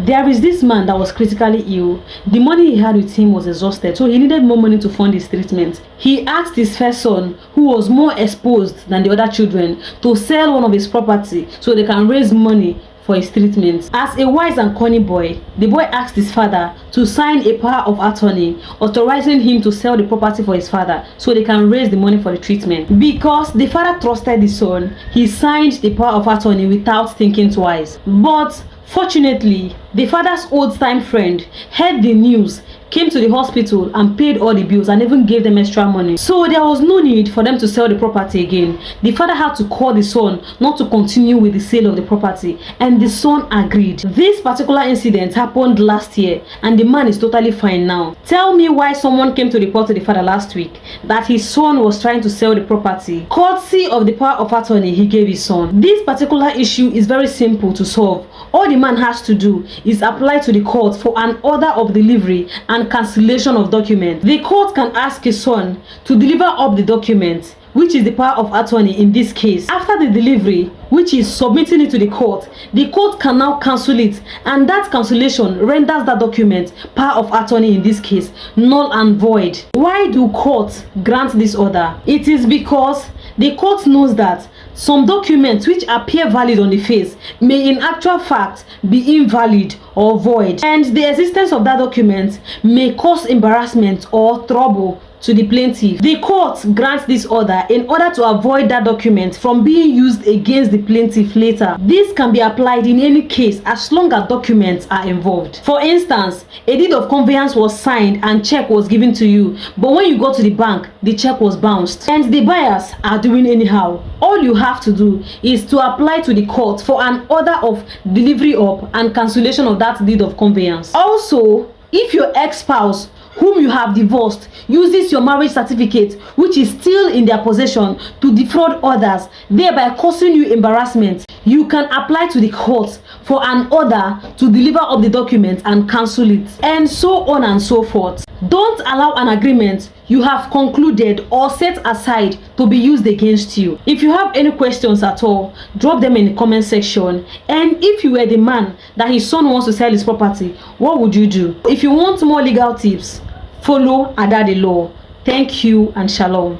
There is this man that was critically ill. The money he had with him was exhausted, so he needed more money to fund his treatment. He asked his first son, who was more exposed than the other children, to sell one of his property so they can raise money for his treatment. As a wise and cunning boy, the boy asked his father to sign a power of attorney authorizing him to sell the property for his father so they can raise the money for the treatment. Because the father trusted the son, he signed the power of attorney without thinking twice. But fortunately, the father's old-time friend heard the news, came to the hospital and paid all the bills and even gave them extra money. So there was no need for them to sell the property again. The father had to call the son not to continue with the sale of the property, and the son agreed. This particular incident happened last year and the man is totally fine now. Tell me why someone came to report to the father last week that his son was trying to sell the property, courtesy of the power of attorney he gave his son. This particular issue is very simple to solve. All the man has to do is apply to the court for an order of delivery and cancellation of document. The court can ask his son to deliver up the document, which is the power of attorney in this case. After the delivery, which is submitting it to the court can now cancel it, and that cancellation renders that document, power of attorney in this case, null and void. Why do courts grant this order? It is because the court knows that some documents which appear valid on the face may in actual fact be invalid or void, and the existence of that document may cause embarrassment or trouble to the plaintiff. The court grants this order in order to avoid that document from being used against the plaintiff later. This can be applied in any case as long as documents are involved. For instance, a deed of conveyance was signed and check was given to you, but when you go to the bank, the check was bounced and the buyers are doing anyhow. All you have to do is to apply to the court for an order of delivery up and cancellation of that deed of conveyance. Also, if your ex-spouse whom you have divorced uses your marriage certificate, which is still in their possession, to defraud others, thereby causing you embarrassment, you can apply to the court for an order to deliver up the document and cancel it, and so on and so forth. Don't allow an agreement you have concluded or set aside to be used against you. If you have any questions at all, drop them in the comment section. And if you were the man that his son wants to sell his property, what would you do? If you want more legal tips, follow Ada the Law. Thank you and shalom.